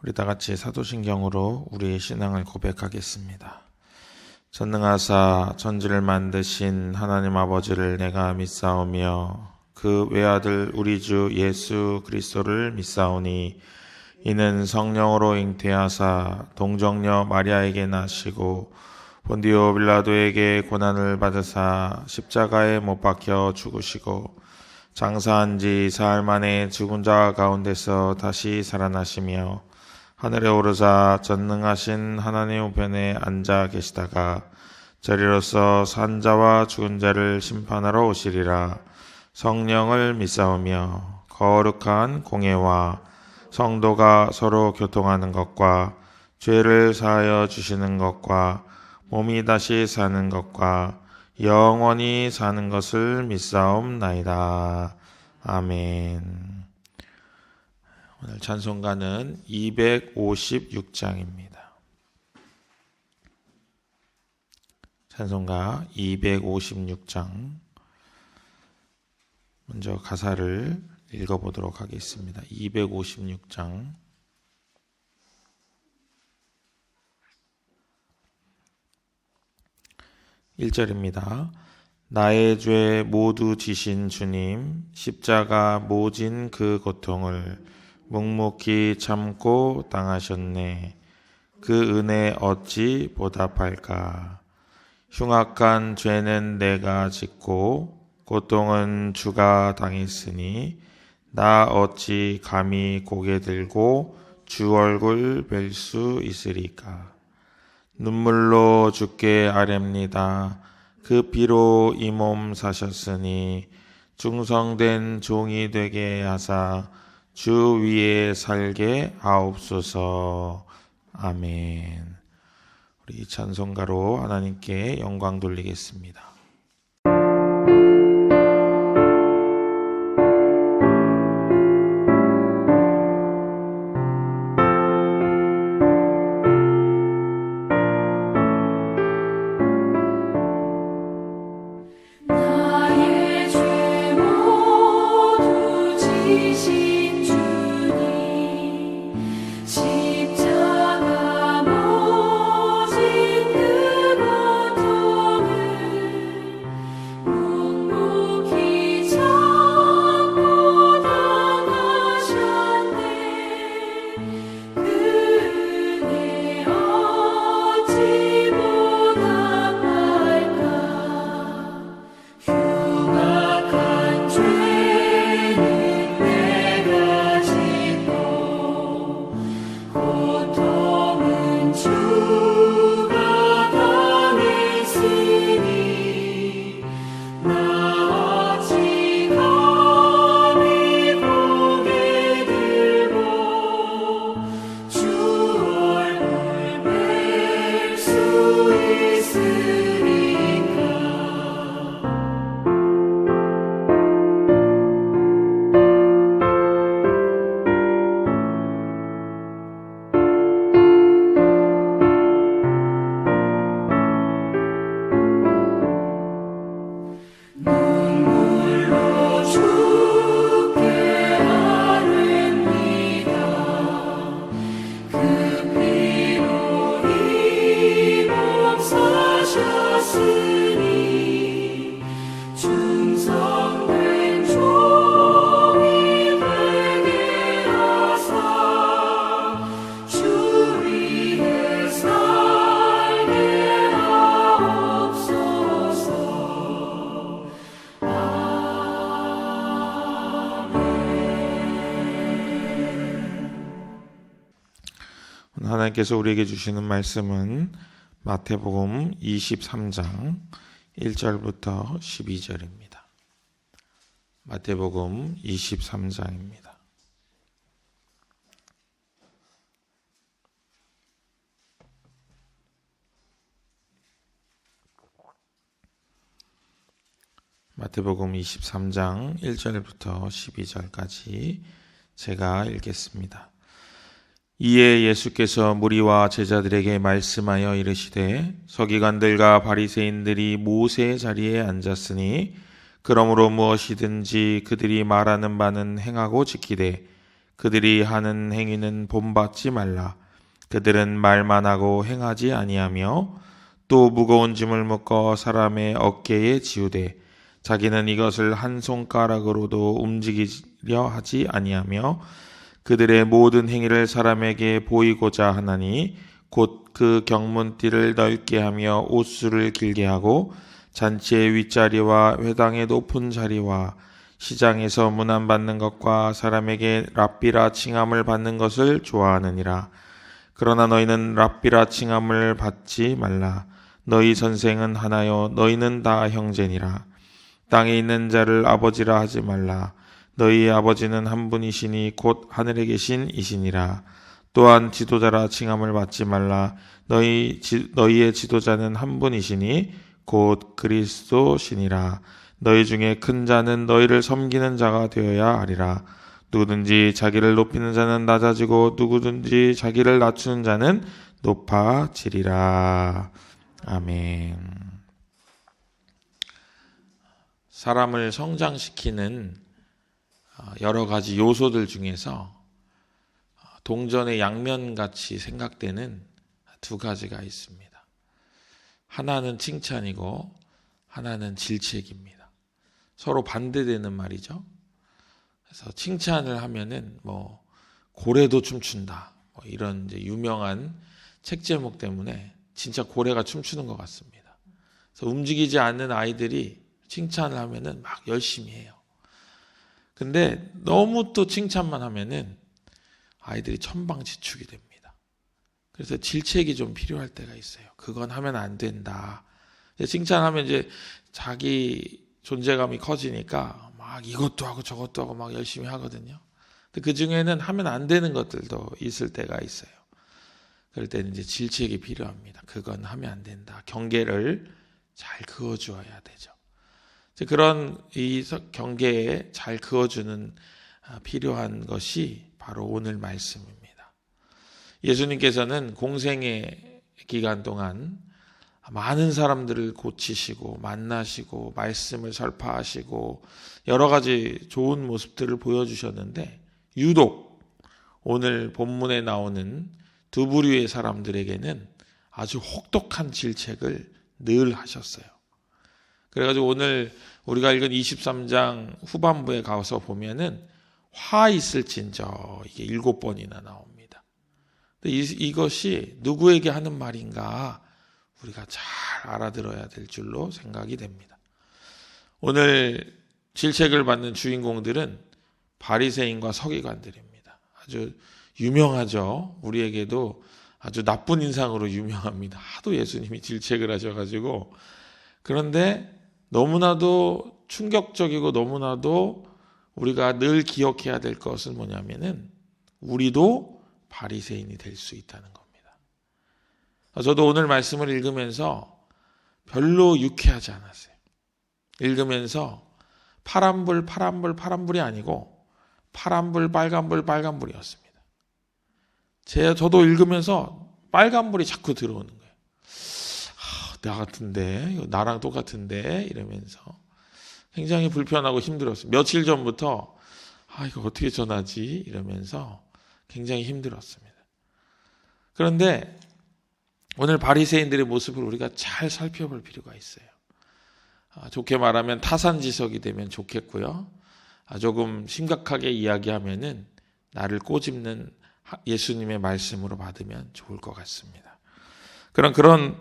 우리 다 같이 사도신경으로 우리의 신앙을 고백하겠습니다. 전능하사 천지를 만드신 하나님 아버지를 내가 믿사오며 그 외아들 우리 주 예수 그리스도를 믿사오니 이는 성령으로 잉태하사 동정녀 마리아에게 나시고 본디오 빌라도에게 고난을 받으사 십자가에 못 박혀 죽으시고 장사한 지 사흘 만에 죽은 자 가운데서 다시 살아나시며 하늘에 오르사 전능하신 하나님 우편에 앉아 계시다가 저리로서 산 자와 죽은 자를 심판하러 오시리라. 성령을 믿사오며 거룩한 공예와 성도가 서로 교통하는 것과 죄를 사하여 주시는 것과 몸이 다시 사는 것과 영원히 사는 것을 믿사옵나이다. 아멘. 오늘 찬송가는 256장입니다. 찬송가 256장. 먼저 가사를 읽어보도록 하겠습니다. 256장. 1절입니다. 나의 죄 모두 지신 주님, 십자가 모진 그 고통을 묵묵히 참고 당하셨네. 그 은혜 어찌 보답할까? 흉악한 죄는 내가 짓고 고통은 주가 당했으니 나 어찌 감히 고개 들고 주 얼굴 뵐 수 있으리까? 눈물로 주께 아뢰옵니다. 그 피로 이 몸 사셨으니 충성된 종이 되게 하사 주 위에 살게 하옵소서. 아멘. 우리 찬송가로 하나님께 영광 돌리겠습니다. 십자가 모진 그 고통을 하나님께서 우리에게 주시는 말씀은 마태복음 23장 1절부터 12절입니다. 마태복음 23장입니다. 마태복음 23장 1절부터 12절까지 제가 읽겠습니다. 이에 예수께서 무리와 제자들에게 말씀하여 이르시되 서기관들과 바리새인들이 모세의 자리에 앉았으니 그러므로 무엇이든지 그들이 말하는 바는 행하고 지키되 그들이 하는 행위는 본받지 말라. 그들은 말만 하고 행하지 아니하며 또 무거운 짐을 묶어 사람의 어깨에 지우되 자기는 이것을 한 손가락으로도 움직이려 하지 아니하며 그들의 모든 행위를 사람에게 보이고자 하나니 곧 그 경문띠를 넓게 하며 옷수를 길게 하고 잔치의 윗자리와 회당의 높은 자리와 시장에서 문안받는 것과 사람에게 랍비라 칭함을 받는 것을 좋아하느니라. 그러나 너희는 랍비라 칭함을 받지 말라. 너희 선생은 하나요 너희는 다 형제니라. 땅에 있는 자를 아버지라 하지 말라. 너희의 아버지는 한 분이시니 곧 하늘에 계신 이시니라. 또한 지도자라 칭함을 받지 말라. 너희의 지도자는 한 분이시니 곧 그리스도시니라. 너희 중에 큰 자는 너희를 섬기는 자가 되어야 하리라. 누구든지 자기를 높이는 자는 낮아지고 누구든지 자기를 낮추는 자는 높아지리라. 아멘. 사람을 성장시키는 여러 가지 요소들 중에서 동전의 양면같이 생각되는 두 가지가 있습니다. 하나는 칭찬이고 하나는 질책입니다. 서로 반대되는 말이죠. 그래서 칭찬을 하면은 고래도 춤춘다. 이런 이제 유명한 책 제목 때문에 진짜 고래가 춤추는 것 같습니다. 그래서 움직이지 않는 아이들이 칭찬을 하면은 막 열심히 해요. 근데 너무 또 칭찬만 하면은 아이들이 천방지축이 됩니다. 그래서 질책이 좀 필요할 때가 있어요. 그건 하면 안 된다. 칭찬하면 이제 자기 존재감이 커지니까 막 이것도 하고 저것도 하고 막 열심히 하거든요. 근데 그 중에는 하면 안 되는 것들도 있을 때가 있어요. 그럴 때는 이제 질책이 필요합니다. 그건 하면 안 된다. 경계를 잘 그어주어야 되죠. 그런 이 경계에 잘 그어주는 필요한 것이 바로 오늘 말씀입니다. 예수님께서는 공생의 기간 동안 많은 사람들을 고치시고 만나시고 말씀을 설파하시고 여러 가지 좋은 모습들을 보여주셨는데 유독 오늘 본문에 나오는 두 부류의 사람들에게는 아주 혹독한 질책을 늘 하셨어요. 그래가지고 오늘 우리가 읽은 23장 후반부에 가서 보면은 화 있을진저 이게 7번이나 나옵니다. 근데 이것이 누구에게 하는 말인가 우리가 잘 알아들어야 될 줄로 생각이 됩니다. 오늘 질책을 받는 주인공들은 바리새인과 서기관들입니다. 아주 유명하죠. 우리에게도 아주 나쁜 인상으로 유명합니다. 하도 예수님이 질책을 하셔가지고. 그런데 너무나도 충격적이고 너무나도 우리가 늘 기억해야 될 것은 뭐냐면은 우리도 바리새인이 될 수 있다는 겁니다. 저도 오늘 말씀을 읽으면서 별로 유쾌하지 않았어요. 읽으면서 파란불이 아니고 파란불, 빨간불이었습니다. 저도 읽으면서 빨간불이 자꾸 들어오는 거예요. 나 같은데, 나랑 똑같은데 이러면서 굉장히 불편하고 힘들었어요. 며칠 전부터 이거 어떻게 전하지 이러면서 굉장히 힘들었습니다. 그런데 오늘 바리새인들의 모습을 우리가 잘 살펴볼 필요가 있어요. 좋게 말하면 타산지석이 되면 좋겠고요. 조금 심각하게 이야기하면은 나를 꼬집는 예수님의 말씀으로 받으면 좋을 것 같습니다. 그런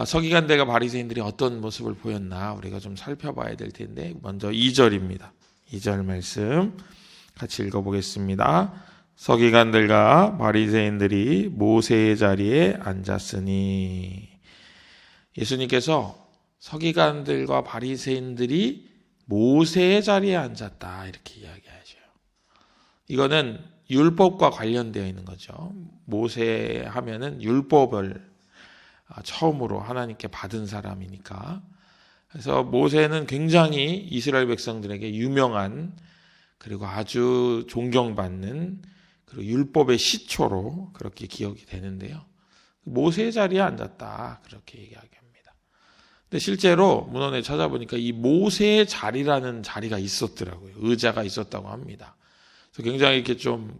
서기관들과 바리새인들이 어떤 모습을 보였나 우리가 좀 살펴봐야 될 텐데 먼저 2절입니다. 2절 말씀 같이 읽어보겠습니다. 서기관들과 바리새인들이 모세의 자리에 앉았으니, 예수님께서 서기관들과 바리새인들이 모세의 자리에 앉았다 이렇게 이야기하죠. 이거는 율법과 관련되어 있는 거죠. 모세 하면은 율법을 처음으로 하나님께 받은 사람이니까. 그래서 모세는 굉장히 이스라엘 백성들에게 유명한, 그리고 아주 존경받는, 그리고 율법의 시초로 그렇게 기억이 되는데요. 모세의 자리에 앉았다 그렇게 얘기합니다. 근데 실제로 문헌에 찾아보니까 이 모세의 자리라는 자리가 있었더라고요. 의자가 있었다고 합니다. 그래서 굉장히 이렇게 좀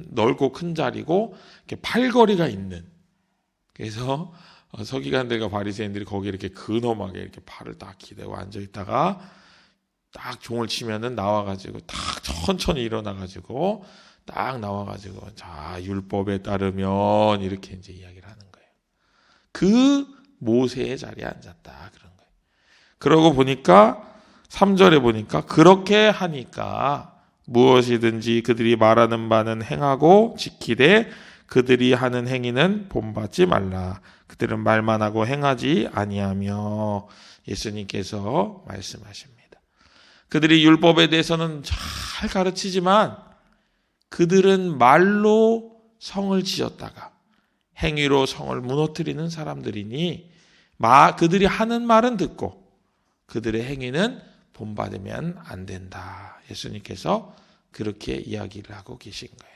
넓고 큰 자리고, 이렇게 팔걸이가 있는. 그래서 서기관들과 바리새인들이 거기에 이렇게 근엄하게 이렇게 팔을 딱 기대고 앉아 있다가 딱 종을 치면은 나와가지고 딱 천천히 일어나가지고 딱 나와가지고, 자, 율법에 따르면 이렇게 이제 이야기를 하는 거예요. 그 모세의 자리에 앉았다 그런 거예요. 그러고 보니까 3절에 보니까 그렇게 하니까 무엇이든지 그들이 말하는 바는 행하고 지키되 그들이 하는 행위는 본받지 말라. 그들은 말만 하고 행하지 아니하며, 예수님께서 말씀하십니다. 그들이 율법에 대해서는 잘 가르치지만 그들은 말로 성을 지었다가 행위로 성을 무너뜨리는 사람들이니, 그들이 하는 말은 듣고 그들의 행위는 본받으면 안 된다. 예수님께서 그렇게 이야기를 하고 계신 거예요.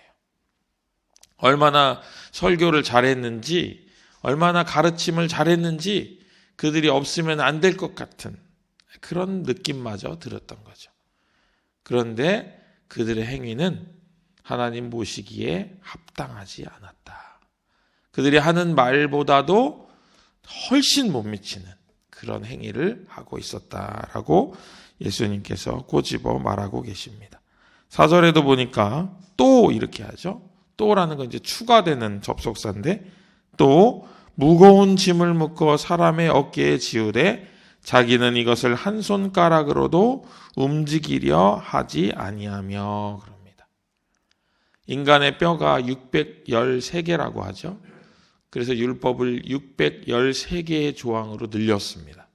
얼마나 설교를 잘했는지, 얼마나 가르침을 잘했는지 그들이 없으면 안 될 것 같은 그런 느낌마저 들었던 거죠. 그런데 그들의 행위는 하나님 보시기에 합당하지 않았다. 그들이 하는 말보다도 훨씬 못 미치는 그런 행위를 하고 있었다라고 예수님께서 꼬집어 말하고 계십니다. 4절에도 보니까 또 이렇게 하죠. 또라는 건 이제 추가되는 접속사인데, 또 무거운 짐을 묶어 사람의 어깨에 지우되 자기는 이것을 한 손가락으로도 움직이려 하지 아니하며 그럽니다. 인간의 뼈가 613개라고 하죠. 그래서 율법을 613개의 조항으로 늘렸습니다.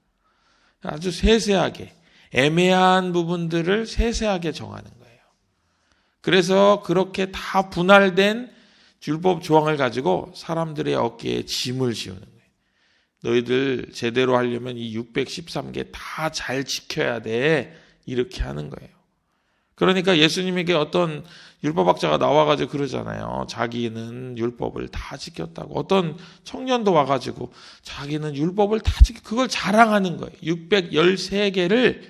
아주 세세하게, 애매한 부분들을 세세하게 정하는 거예요. 그래서 그렇게 다 분할된 율법 조항을 가지고 사람들의 어깨에 짐을 지우는 거예요. 너희들 제대로 하려면 이 613개 다 잘 지켜야 돼. 이렇게 하는 거예요. 그러니까 예수님에게 어떤 율법학자가 나와가지고 그러잖아요. 자기는 율법을 다 지켰다고. 어떤 청년도 와가지고 자기는 율법을 다 그걸 자랑하는 거예요. 613개를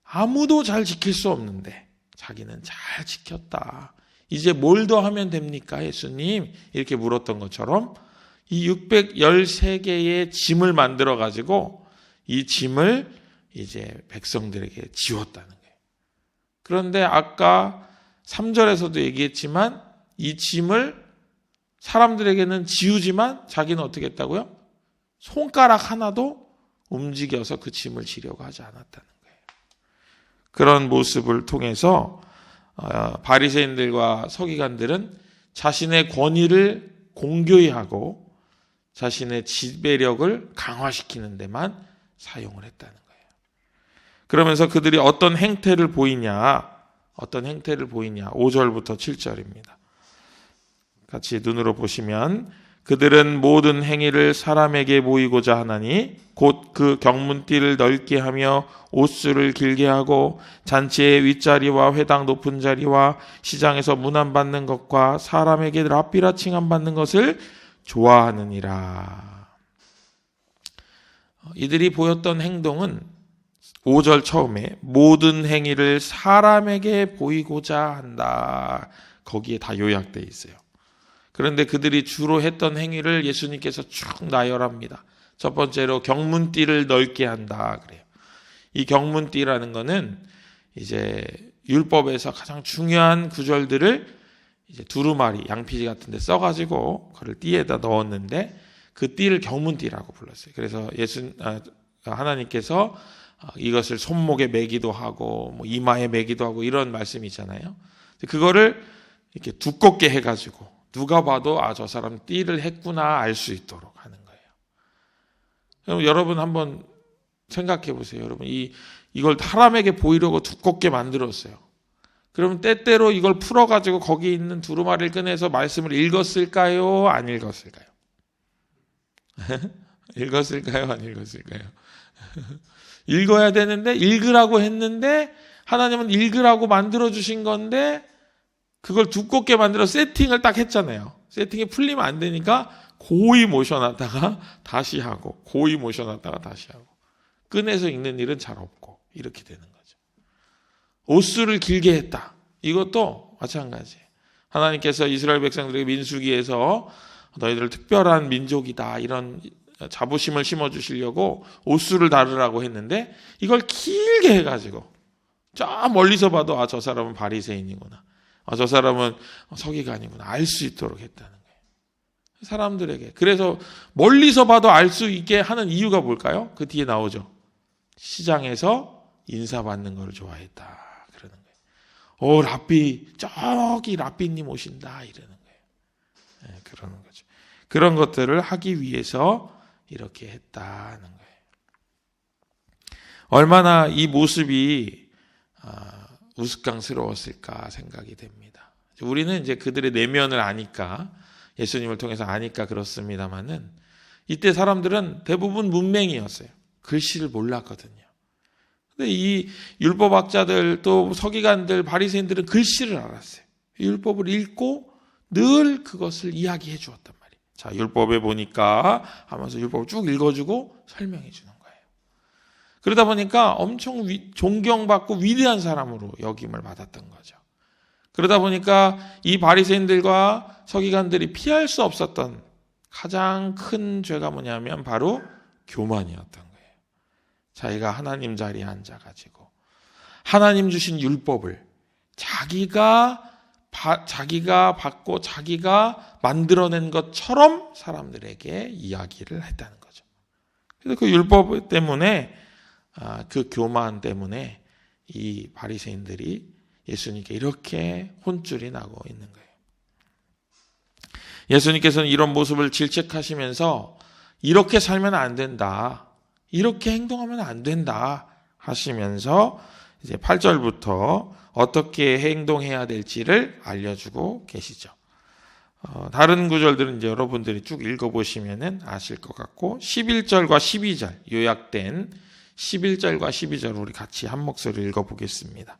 아무도 잘 지킬 수 없는데 자기는 잘 지켰다. 이제 뭘 더 하면 됩니까, 예수님? 이렇게 물었던 것처럼 이 613개의 짐을 만들어가지고 이 짐을 이제 백성들에게 지웠다는 거예요. 그런데 아까 3절에서도 얘기했지만 이 짐을 사람들에게는 지우지만 자기는 어떻게 했다고요? 손가락 하나도 움직여서 그 짐을 지려고 하지 않았다는 거예요. 그런 모습을 통해서 바리새인들과 서기관들은 자신의 권위를 공교히 하고 자신의 지배력을 강화시키는 데만 사용을 했다는 거예요. 그러면서 그들이 어떤 행태를 보이냐? 5절부터 7절입니다. 같이 눈으로 보시면, 그들은 모든 행위를 사람에게 보이고자 하나니 곧 그 경문띠를 넓게 하며 옷수를 길게 하고 잔치의 윗자리와 회당 높은 자리와 시장에서 문안받는 것과 사람에게 랍비라 칭함받는 것을 좋아하느니라. 이들이 보였던 행동은 5절 처음에 모든 행위를 사람에게 보이고자 한다. 거기에 다 요약되어 있어요. 그런데 그들이 주로 했던 행위를 예수님께서 쭉 나열합니다. 첫 번째로 경문띠를 넓게 한다 그래요. 이 경문띠라는 거는 이제 율법에서 가장 중요한 구절들을 이제 두루마리, 양피지 같은 데 써가지고 그걸 띠에다 넣었는데 그 띠를 경문띠라고 불렀어요. 그래서 하나님께서 이것을 손목에 매기도 하고 뭐 이마에 매기도 하고 이런 말씀이 있잖아요. 그거를 이렇게 두껍게 해가지고 누가 봐도 저 사람 띠를 했구나 알 수 있도록 하는 거예요. 그럼 여러분 한번 생각해 보세요. 여러분 이걸 사람에게 보이려고 두껍게 만들었어요. 그러면 때때로 이걸 풀어가지고 거기 있는 두루마리를 꺼내서 말씀을 읽었을까요? 안 읽었을까요? 읽었을까요? 안 읽었을까요? 읽어야 되는데 읽으라고 했는데 하나님은 읽으라고 만들어주신 건데 그걸 두껍게 만들어 세팅을 딱 했잖아요. 세팅이 풀리면 안 되니까 고이 모셔놨다가 다시 하고 고이 모셔놨다가 다시 하고 꺼내서 읽는 일은 잘 없고 이렇게 되는 거죠. 옷수를 길게 했다. 이것도 마찬가지. 하나님께서 이스라엘 백성들에게 민수기에서 너희들 특별한 민족이다 이런 자부심을 심어주시려고 옷수를 다르라고 했는데 이걸 길게 해가지고 저 멀리서 봐도 저 사람은 바리새인이구나. 저 사람은 서기관이구나. 알 수 있도록 했다는 거예요. 사람들에게. 그래서 멀리서 봐도 알 수 있게 하는 이유가 뭘까요? 그 뒤에 나오죠. 시장에서 인사받는 걸 좋아했다. 그러는 거예요. 랍비, 저기 랍비님 오신다. 이러는 거예요. 네, 그러는 거죠. 그런 것들을 하기 위해서 이렇게 했다는 거예요. 얼마나 이 모습이 우스꽝스러웠을까 생각이 됩니다. 우리는 이제 그들의 내면을 아니까 예수님을 통해서 아니까 그렇습니다만은 이때 사람들은 대부분 문맹이었어요. 글씨를 몰랐거든요. 근데 이 율법학자들 또 서기관들 바리새인들은 글씨를 알았어요. 율법을 읽고 늘 그것을 이야기해 주었단 말이에요. 자, 율법에 보니까 하면서 율법을 쭉 읽어주고 설명해 주는 거예요. 그러다 보니까 엄청 존경받고 위대한 사람으로 역임을 받았던 거죠. 그러다 보니까 이 바리새인들과 서기관들이 피할 수 없었던 가장 큰 죄가 뭐냐면 바로 교만이었던 거예요. 자기가 하나님 자리에 앉아가지고 하나님 주신 율법을 자기가 받고 자기가 만들어낸 것처럼 사람들에게 이야기를 했다는 거죠. 그래서 그 율법 때문에 그 교만 때문에 이 바리새인들이 예수님께 이렇게 혼쭐이 나고 있는 거예요. 예수님께서는 이런 모습을 질책하시면서 이렇게 살면 안 된다. 이렇게 행동하면 안 된다 하시면서 이제 8절부터 어떻게 행동해야 될지를 알려주고 계시죠. 다른 구절들은 이제 여러분들이 쭉 읽어보시면은 아실 것 같고 11절과 12절 요약된 11절과 12절 우리 같이 한 목소리 읽어보겠습니다.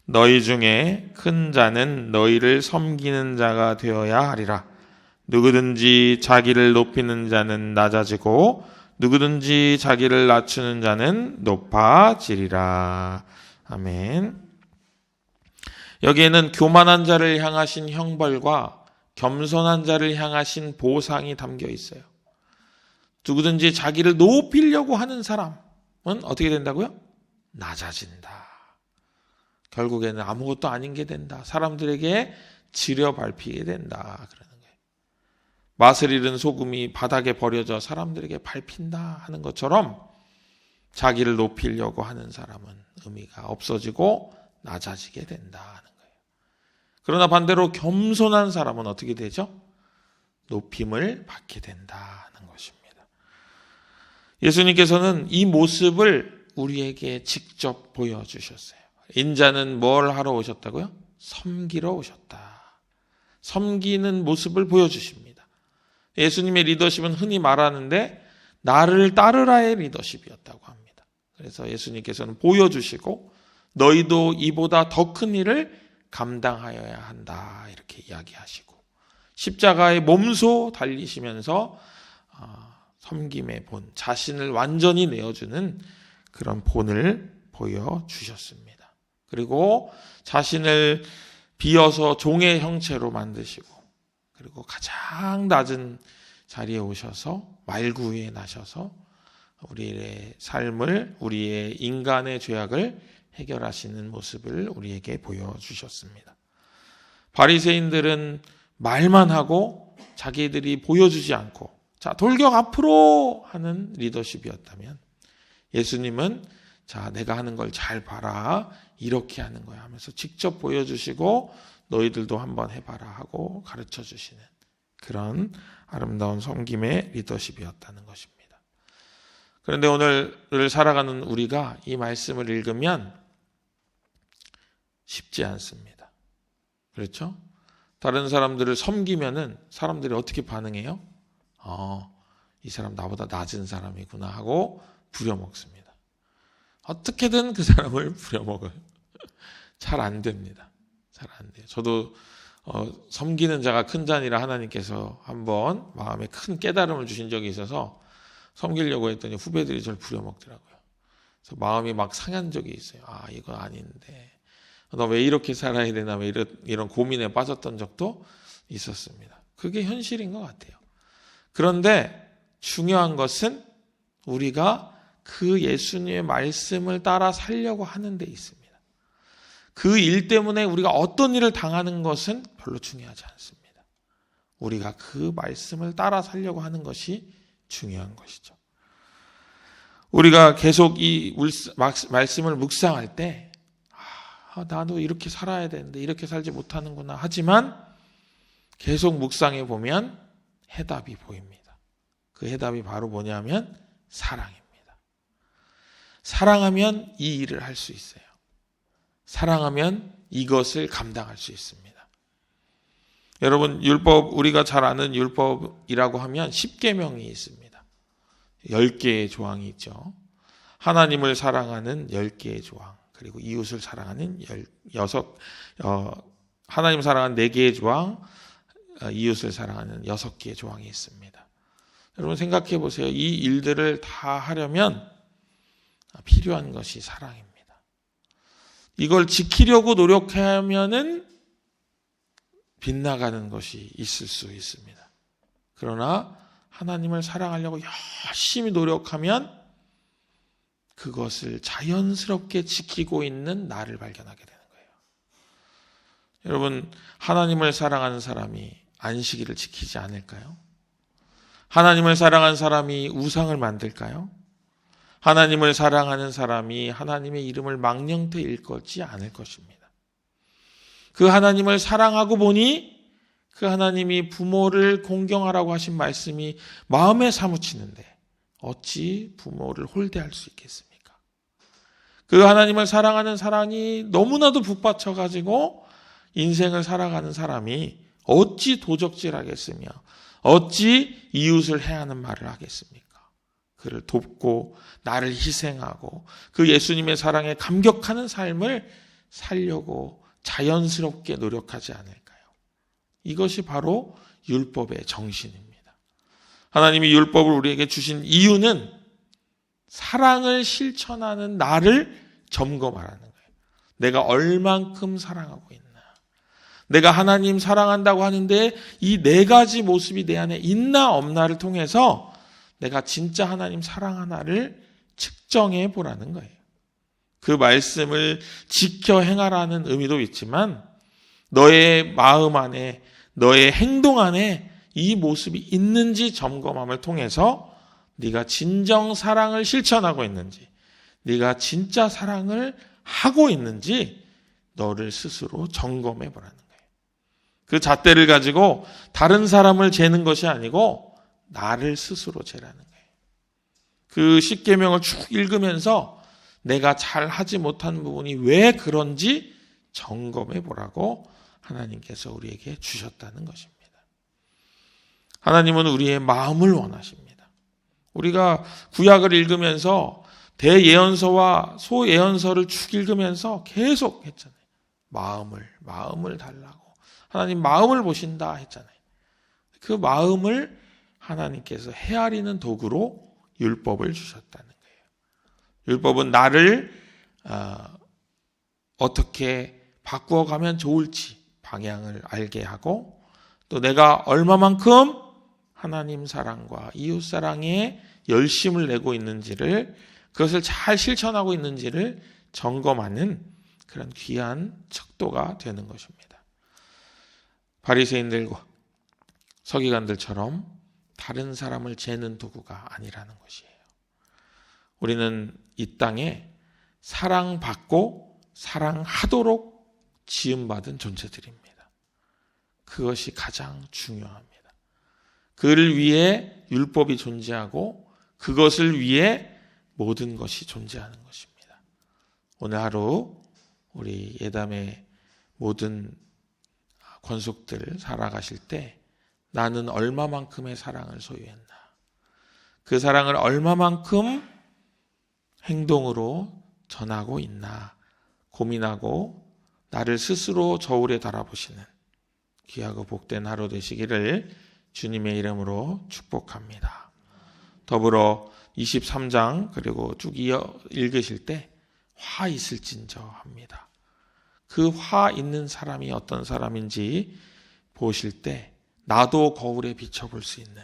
너희 중에 큰 자는 너희를 섬기는 자가 되어야 하리라. 누구든지 자기를 높이는 자는 낮아지고 누구든지 자기를 낮추는 자는 높아지리라. 아멘. 여기에는 교만한 자를 향하신 형벌과 겸손한 자를 향하신 보상이 담겨 있어요. 누구든지 자기를 높이려고 하는 사람은 어떻게 된다고요? 낮아진다. 결국에는 아무것도 아닌 게 된다. 사람들에게 지려 밟히게 된다. 그러는 거예요. 맛을 잃은 소금이 바닥에 버려져 사람들에게 밟힌다 하는 것처럼 자기를 높이려고 하는 사람은 의미가 없어지고 낮아지게 된다 하는 거예요. 그러나 반대로 겸손한 사람은 어떻게 되죠? 높임을 받게 된다는 것입니다. 예수님께서는 이 모습을 우리에게 직접 보여주셨어요. 인자는 뭘 하러 오셨다고요? 섬기러 오셨다. 섬기는 모습을 보여주십니다. 예수님의 리더십은 흔히 말하는데 나를 따르라의 리더십이었다고 합니다. 그래서 예수님께서는 보여주시고 너희도 이보다 더 큰 일을 감당하여야 한다 이렇게 이야기하시고 십자가의 몸소 달리시면서 섬김의 본, 자신을 완전히 내어주는 그런 본을 보여주셨습니다. 그리고 자신을 비어서 종의 형체로 만드시고 그리고 가장 낮은 자리에 오셔서 말구에 나셔서 우리의 삶을 우리의 인간의 죄악을 해결하시는 모습을 우리에게 보여주셨습니다. 바리새인들은 말만 하고 자기들이 보여주지 않고 자 돌격 앞으로 하는 리더십이었다면 예수님은 자 내가 하는 걸 잘 봐라 이렇게 하는 거야 하면서 직접 보여주시고 너희들도 한번 해봐라 하고 가르쳐 주시는 그런 아름다운 섬김의 리더십이었다는 것입니다. 그런데 오늘을 살아가는 우리가 이 말씀을 읽으면 쉽지 않습니다. 그렇죠? 다른 사람들을 섬기면은 사람들이 어떻게 반응해요? 이 사람 나보다 낮은 사람이구나 하고 부려먹습니다. 어떻게든 그 사람을 부려먹어요. 잘 안 됩니다. 잘 안 돼요. 저도 섬기는 자가 큰 자니라 하나님께서 한번 마음에 큰 깨달음을 주신 적이 있어서 섬기려고 했더니 후배들이 저를 부려먹더라고요. 그래서 마음이 막 상한 적이 있어요. 이거 아닌데 나 왜 이렇게 살아야 되나, 왜 이런 고민에 빠졌던 적도 있었습니다. 그게 현실인 것 같아요. 그런데 중요한 것은 우리가 그 예수님의 말씀을 따라 살려고 하는 데 있습니다. 그 일 때문에 우리가 어떤 일을 당하는 것은 별로 중요하지 않습니다. 우리가 그 말씀을 따라 살려고 하는 것이 중요한 것이죠. 우리가 계속 이 말씀을 묵상할 때 나도 이렇게 살아야 되는데 이렇게 살지 못하는구나 하지만 계속 묵상해 보면 해답이 보입니다. 그 해답이 바로 뭐냐면 사랑입니다. 사랑하면 이 일을 할 수 있어요. 사랑하면 이것을 감당할 수 있습니다. 여러분, 율법, 우리가 잘 아는 율법이라고 하면 10계명이 있습니다. 10개의 조항이 있죠. 하나님을 사랑하는 10개의 조항, 그리고 이웃을 사랑하는 16, 하나님 사랑하는 4개의 조항, 이웃을 사랑하는 6개의 조항이 있습니다. 여러분 생각해 보세요. 이 일들을 다 하려면 필요한 것이 사랑입니다. 이걸 지키려고 노력하면은 빗나가는 것이 있을 수 있습니다. 그러나 하나님을 사랑하려고 열심히 노력하면 그것을 자연스럽게 지키고 있는 나를 발견하게 되는 거예요. 여러분, 하나님을 사랑하는 사람이 안식일을 지키지 않을까요? 하나님을 사랑하는 사람이 우상을 만들까요? 하나님을 사랑하는 사람이 하나님의 이름을 망령되 일컫지 않을 것입니다. 그 하나님을 사랑하고 보니 그 하나님이 부모를 공경하라고 하신 말씀이 마음에 사무치는데 어찌 부모를 홀대할 수 있겠습니까? 그 하나님을 사랑하는 사랑이 너무나도 북받쳐가지고 인생을 살아가는 사람이 어찌 도적질하겠으며 어찌 이웃을 해하는 말을 하겠습니까? 그를 돕고 나를 희생하고 그 예수님의 사랑에 감격하는 삶을 살려고 자연스럽게 노력하지 않을까요? 이것이 바로 율법의 정신입니다. 하나님이 율법을 우리에게 주신 이유는 사랑을 실천하는 나를 점검하라는 거예요. 내가 얼만큼 사랑하고 있나. 내가 하나님 사랑한다고 하는데 이 4가지 모습이 내 안에 있나 없나를 통해서 내가 진짜 하나님 사랑하나를 측정해 보라는 거예요. 그 말씀을 지켜 행하라는 의미도 있지만 너의 마음 안에, 너의 행동 안에 이 모습이 있는지 점검함을 통해서 네가 진정 사랑을 실천하고 있는지, 네가 진짜 사랑을 하고 있는지 너를 스스로 점검해 보라는 거예요. 그 잣대를 가지고 다른 사람을 재는 것이 아니고 나를 스스로 재라는 거예요. 그 10계명을 쭉 읽으면서 내가 잘 하지 못한 부분이 왜 그런지 점검해 보라고 하나님께서 우리에게 주셨다는 것입니다. 하나님은 우리의 마음을 원하십니다. 우리가 구약을 읽으면서 대예언서와 소예언서를 쭉 읽으면서 계속 했잖아요. 마음을 달라고. 하나님 마음을 보신다 했잖아요. 그 마음을 하나님께서 헤아리는 도구로 율법을 주셨다는 거예요. 율법은 나를 어떻게 바꾸어가면 좋을지 방향을 알게 하고 또 내가 얼마만큼 하나님 사랑과 이웃 사랑에 열심을 내고 있는지를 그것을 잘 실천하고 있는지를 점검하는 그런 귀한 척도가 되는 것입니다. 바리새인들과 서기관들처럼 다른 사람을 재는 도구가 아니라는 것이에요. 우리는 이 땅에 사랑받고 사랑하도록 지음받은 존재들입니다. 그것이 가장 중요합니다. 그를 위해 율법이 존재하고 그것을 위해 모든 것이 존재하는 것입니다. 오늘 하루 우리 예담의 모든 권속들 살아가실 때 나는 얼마만큼의 사랑을 소유했나, 그 사랑을 얼마만큼 행동으로 전하고 있나 고민하고 나를 스스로 저울에 달아보시는 귀하고 복된 하루 되시기를 주님의 이름으로 축복합니다. 더불어 23장 그리고 쭉 이어 읽으실 때 화 있을진저 합니다. 그 화 있는 사람이 어떤 사람인지 보실 때 나도 거울에 비춰볼 수 있는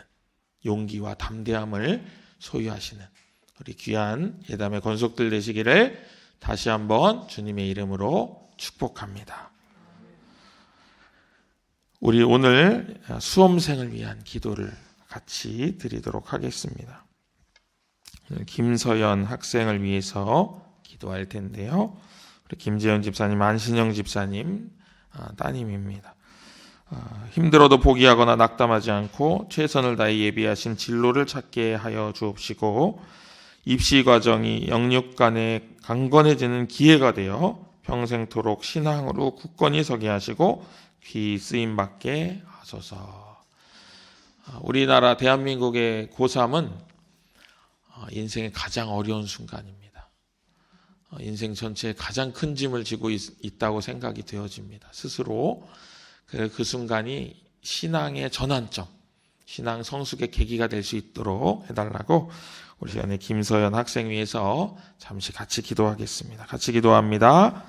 용기와 담대함을 소유하시는 우리 귀한 예담의 권속들 되시기를 다시 한번 주님의 이름으로 축복합니다. 우리 오늘 수험생을 위한 기도를 같이 드리도록 하겠습니다. 오늘 김서연 학생을 위해서 기도할 텐데요. 우리 김재현 집사님, 안신영 집사님 따님입니다. 힘들어도 포기하거나 낙담하지 않고 최선을 다해 예비하신 진로를 찾게 하여 주옵시고 입시 과정이 영육간에 강건해지는 기회가 되어 평생토록 신앙으로 굳건히 서게 하시고 귀 쓰임받게 하소서. 우리나라 대한민국의 고3은 인생의 가장 어려운 순간입니다. 인생 전체에 가장 큰 짐을 지고 있다고 생각이 되어집니다. 스스로 그 순간이 신앙의 전환점, 신앙 성숙의 계기가 될 수 있도록 해달라고 우리 시간에 김서연 학생 위해서 잠시 같이 기도하겠습니다. 같이 기도합니다.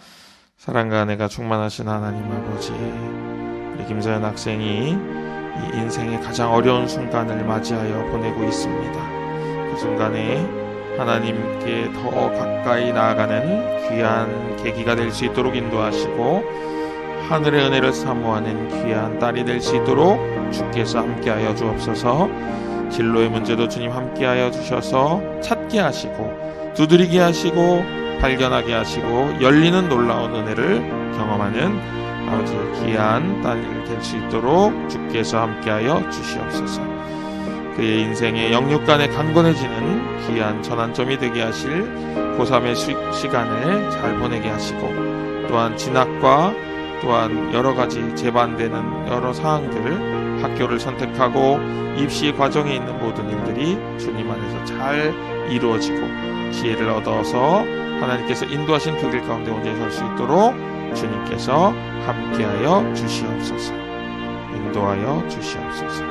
사랑과 은혜가 충만하신 하나님 아버지, 우리 김서연 학생이 이 인생의 가장 어려운 순간을 맞이하여 보내고 있습니다. 그 순간에 하나님께 더 가까이 나아가는 귀한 계기가 될 수 있도록 인도하시고 하늘의 은혜를 사모하는 귀한 딸이 될 수 있도록 주께서 함께하여 주옵소서. 진로의 문제도 주님 함께하여 주셔서 찾게 하시고 두드리게 하시고 발견하게 하시고 열리는 놀라운 은혜를 경험하는 아버지 귀한 딸이 될 수 있도록 주께서 함께하여 주시옵소서. 그의 인생의 영육간에 강건해지는 귀한 전환점이 되게 하실 고3의 시간을 잘 보내게 하시고 또한 진학과 또한 여러 가지 재반되는 여러 사항들을 학교를 선택하고 입시 과정에 있는 모든 일들이 주님 안에서 잘 이루어지고 지혜를 얻어서 하나님께서 인도하신 그 길 가운데 온전히 설 수 있도록 주님께서 함께하여 주시옵소서. 인도하여 주시옵소서.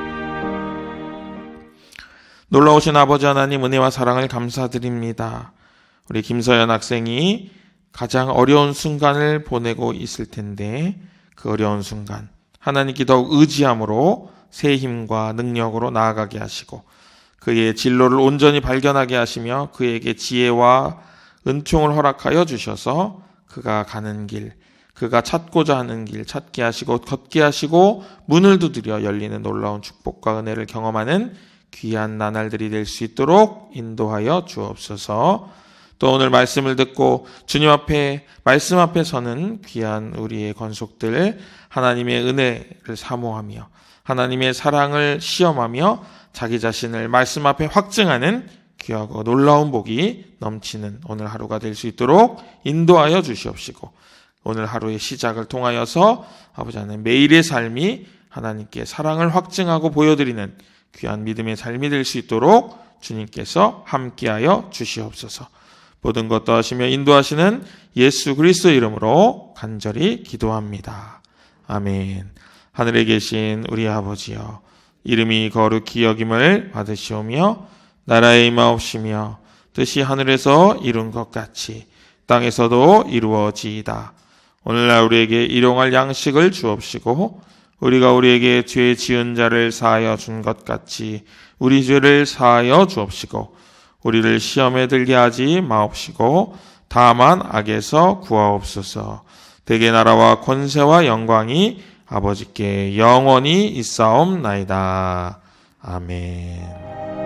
놀라우신 아버지 하나님 은혜와 사랑을 감사드립니다. 우리 김서연 학생이 가장 어려운 순간을 보내고 있을 텐데 그 어려운 순간 하나님께 더욱 의지함으로 새 힘과 능력으로 나아가게 하시고 그의 진로를 온전히 발견하게 하시며 그에게 지혜와 은총을 허락하여 주셔서 그가 가는 길, 그가 찾고자 하는 길 찾게 하시고 걷게 하시고 문을 두드려 열리는 놀라운 축복과 은혜를 경험하는 귀한 나날들이 될 수 있도록 인도하여 주옵소서. 또 오늘 말씀을 듣고 주님 앞에 말씀 앞에 서는 귀한 우리의 권속들 하나님의 은혜를 사모하며 하나님의 사랑을 시험하며 자기 자신을 말씀 앞에 확증하는 귀하고 놀라운 복이 넘치는 오늘 하루가 될 수 있도록 인도하여 주시옵시고 오늘 하루의 시작을 통하여서 아버지 하나님 매일의 삶이 하나님께 사랑을 확증하고 보여드리는 귀한 믿음의 삶이 될 수 있도록 주님께서 함께하여 주시옵소서. 모든 것 더하시며 인도하시는 예수 그리스도 이름으로 간절히 기도합니다. 아멘. 하늘에 계신 우리 아버지여, 이름이 거룩히 여김을 받으시오며 나라의 임하옵시며 뜻이 하늘에서 이룬 것 같이 땅에서도 이루어지이다. 오늘날 우리에게 일용할 양식을 주옵시고 우리가 우리에게 죄 지은 자를 사하여 준 것 같이 우리 죄를 사하여 주옵시고 우리를 시험에 들게 하지 마옵시고 다만 악에서 구하옵소서. 대개 나라와 권세와 영광이 아버지께 영원히 있사옵나이다. 아멘.